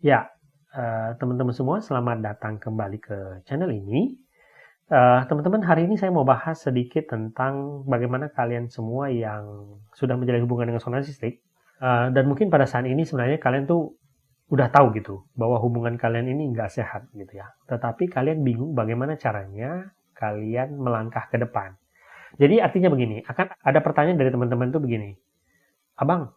Ya, teman-teman semua selamat datang kembali ke channel ini. Teman-teman, hari ini saya mau bahas sedikit tentang bagaimana kalian semua yang sudah menjalin hubungan dengan seorang narsistik, dan mungkin pada saat ini sebenarnya kalian tuh udah tahu gitu bahwa hubungan kalian ini nggak sehat gitu ya. Tetapi kalian bingung bagaimana caranya kalian melangkah ke depan. Jadi artinya begini, akan ada pertanyaan dari teman-teman tuh begini, Abang,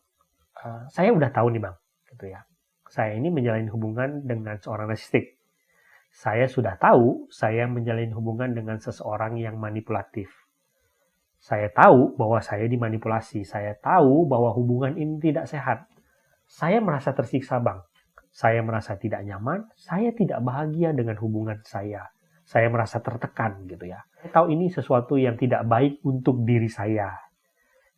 saya udah tahu nih bang, gitu ya. Saya ini menjalin hubungan dengan seorang narsistik. Saya sudah tahu saya menjalin hubungan dengan seseorang yang manipulatif. Saya tahu bahwa saya dimanipulasi. Saya tahu bahwa hubungan ini tidak sehat. Saya merasa tersiksa, Bang. Saya merasa tidak nyaman. Saya tidak bahagia dengan hubungan saya. Saya merasa tertekan gitu ya. Saya tahu ini sesuatu yang tidak baik untuk diri saya.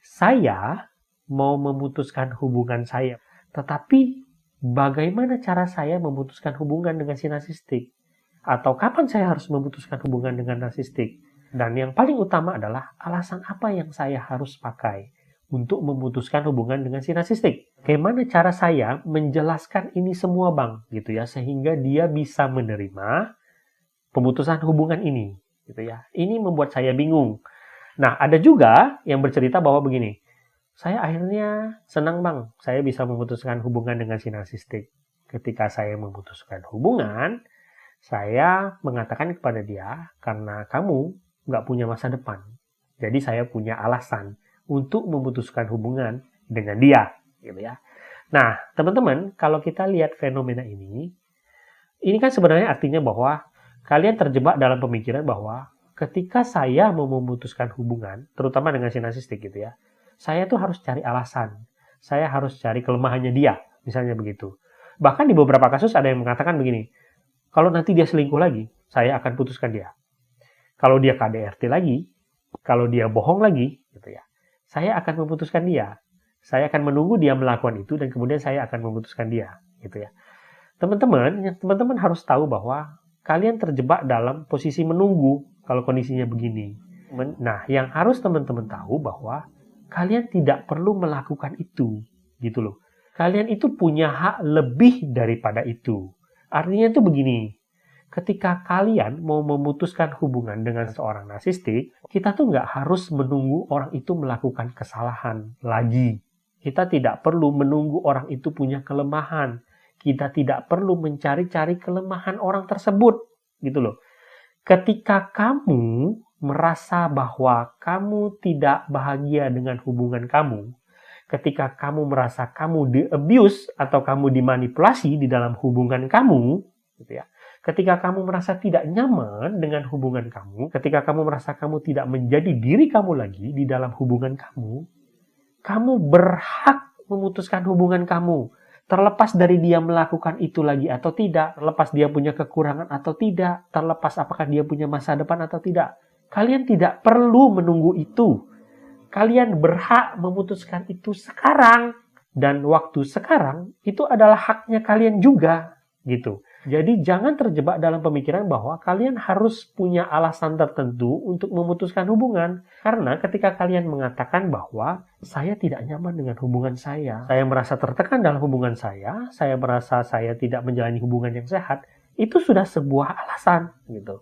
Saya mau memutuskan hubungan saya. Tetapi bagaimana cara saya memutuskan hubungan dengan si narsistik? Atau kapan saya harus memutuskan hubungan dengan narsistik? Dan yang paling utama adalah alasan apa yang saya harus pakai untuk memutuskan hubungan dengan si narsistik. Bagaimana cara saya menjelaskan ini semua bang, gitu ya, sehingga dia bisa menerima pemutusan hubungan ini, gitu ya. Ini membuat saya bingung. Nah, ada juga yang bercerita bahwa begini, saya akhirnya senang bang, saya bisa memutuskan hubungan dengan si narsistik. Ketika saya memutuskan hubungan, saya mengatakan kepada dia, karena kamu nggak punya masa depan. Jadi saya punya alasan untuk memutuskan hubungan dengan dia, gitu ya. Nah, teman-teman, kalau kita lihat fenomena ini kan sebenarnya artinya bahwa kalian terjebak dalam pemikiran bahwa ketika saya mau memutuskan hubungan, terutama dengan si narsistik gitu ya, saya tuh harus cari alasan. Saya harus cari kelemahannya dia, misalnya begitu. Bahkan di beberapa kasus ada yang mengatakan begini, kalau nanti dia selingkuh lagi, saya akan putuskan dia. Kalau dia KDRT lagi, kalau dia bohong lagi, gitu ya, saya akan memutuskan dia. Saya akan menunggu dia melakukan itu dan kemudian saya akan memutuskan dia, gitu ya. Teman-teman harus tahu bahwa kalian terjebak dalam posisi menunggu kalau kondisinya begini. Nah, yang harus teman-teman tahu bahwa kalian tidak perlu melakukan itu, gitu loh. Kalian itu punya hak lebih daripada itu. Artinya itu begini, ketika kalian mau memutuskan hubungan dengan seorang narsistik, kita tuh nggak harus menunggu orang itu melakukan kesalahan lagi. Kita tidak perlu menunggu orang itu punya kelemahan. Kita tidak perlu mencari-cari kelemahan orang tersebut, gitu loh. Ketika kamu merasa bahwa kamu tidak bahagia dengan hubungan kamu, ketika kamu merasa kamu di-abuse atau kamu dimanipulasi di dalam hubungan kamu, gitu ya. Ketika kamu merasa tidak nyaman dengan hubungan kamu, ketika kamu merasa kamu tidak menjadi diri kamu lagi di dalam hubungan kamu berhak memutuskan hubungan kamu. Terlepas dari dia melakukan itu lagi atau tidak, terlepas dia punya kekurangan atau tidak, terlepas apakah dia punya masa depan atau tidak. Kalian tidak perlu menunggu itu. Kalian berhak memutuskan itu sekarang. Dan waktu sekarang itu adalah haknya kalian juga, gitu. Jadi jangan terjebak dalam pemikiran bahwa kalian harus punya alasan tertentu untuk memutuskan hubungan. Karena ketika kalian mengatakan bahwa saya tidak nyaman dengan hubungan saya merasa tertekan dalam hubungan saya merasa saya tidak menjalani hubungan yang sehat, itu sudah sebuah alasan, gitu.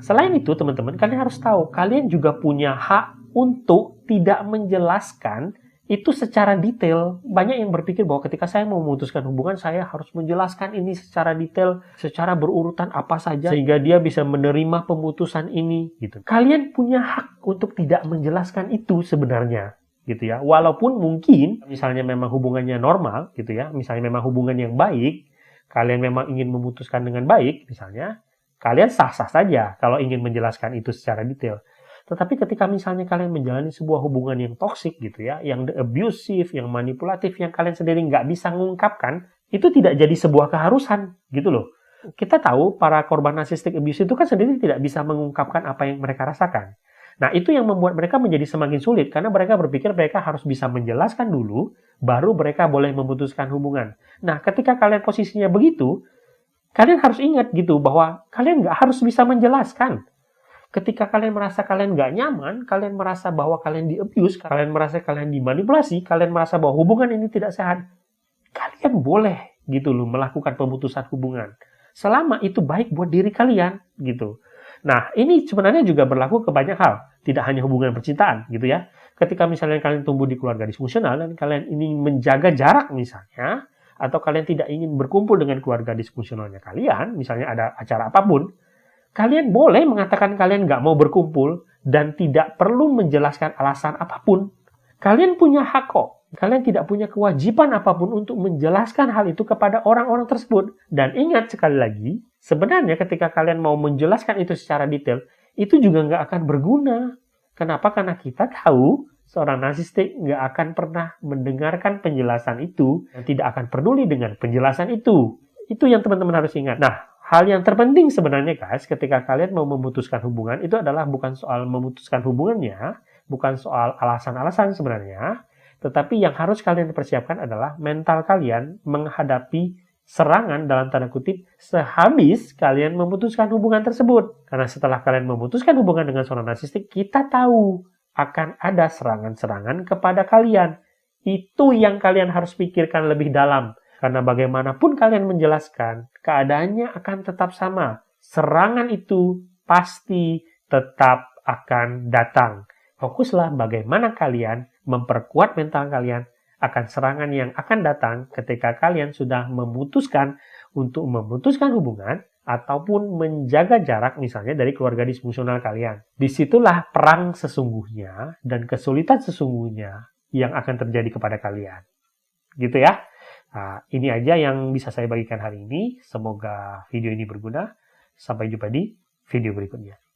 Selain itu, teman-teman, kalian harus tahu, kalian juga punya hak untuk tidak menjelaskan itu secara detail. Banyak yang berpikir bahwa ketika saya mau memutuskan hubungan, saya harus menjelaskan ini secara detail, secara berurutan apa saja, sehingga dia bisa menerima pemutusan ini, gitu. Kalian punya hak untuk tidak menjelaskan itu sebenarnya, gitu ya. Walaupun mungkin, misalnya memang hubungannya normal, gitu ya, misalnya memang hubungan yang baik, kalian memang ingin memutuskan dengan baik, misalnya, kalian sah-sah saja kalau ingin menjelaskan itu secara detail. Tetapi ketika misalnya kalian menjalani sebuah hubungan yang toksik gitu ya, yang abusive, yang manipulatif, yang kalian sendiri nggak bisa mengungkapkan, itu tidak jadi sebuah keharusan gitu loh. Kita tahu para korban narcissistic abuse itu kan sendiri tidak bisa mengungkapkan apa yang mereka rasakan. Nah, itu yang membuat mereka menjadi semakin sulit, karena mereka berpikir mereka harus bisa menjelaskan dulu, baru mereka boleh memutuskan hubungan. Nah, ketika kalian posisinya begitu, kalian harus ingat gitu, bahwa kalian nggak harus bisa menjelaskan. Ketika kalian merasa kalian nggak nyaman, kalian merasa bahwa kalian di-abuse, kalian merasa kalian dimanipulasi, kalian merasa bahwa hubungan ini tidak sehat, kalian boleh gitu loh, melakukan pemutusan hubungan. Selama itu baik buat diri kalian, gitu. Nah, ini sebenarnya juga berlaku ke banyak hal, tidak hanya hubungan percintaan, gitu ya. Ketika misalnya kalian tumbuh di keluarga disfungsional dan kalian ingin menjaga jarak misalnya, atau kalian tidak ingin berkumpul dengan keluarga disfungsionalnya kalian, misalnya ada acara apapun, kalian boleh mengatakan kalian nggak mau berkumpul dan tidak perlu menjelaskan alasan apapun. Kalian punya hak kok. Kalian tidak punya kewajiban apapun untuk menjelaskan hal itu kepada orang-orang tersebut. Dan ingat sekali lagi, sebenarnya ketika kalian mau menjelaskan itu secara detail, itu juga nggak akan berguna. Kenapa? Karena kita tahu seorang narsistik nggak akan pernah mendengarkan penjelasan itu dan tidak akan peduli dengan penjelasan itu. Itu yang teman-teman harus ingat. Nah, hal yang terpenting sebenarnya guys, ketika kalian mau memutuskan hubungan, itu adalah bukan soal memutuskan hubungannya, bukan soal alasan-alasan sebenarnya, tetapi yang harus kalian persiapkan adalah mental kalian menghadapi serangan dalam tanda kutip sehabis kalian memutuskan hubungan tersebut. Karena setelah kalian memutuskan hubungan dengan seorang narsistik, kita tahu akan ada serangan-serangan kepada kalian. Itu yang kalian harus pikirkan lebih dalam. Karena bagaimanapun kalian menjelaskan, keadaannya akan tetap sama. Serangan itu pasti tetap akan datang. Fokuslah bagaimana kalian memperkuat mental kalian akan serangan yang akan datang ketika kalian sudah memutuskan untuk memutuskan hubungan ataupun menjaga jarak misalnya dari keluarga disfungsional kalian. Disitulah perang sesungguhnya dan kesulitan sesungguhnya yang akan terjadi kepada kalian. Gitu ya. Nah, ini aja yang bisa saya bagikan hari ini. Semoga video ini berguna. Sampai jumpa di video berikutnya.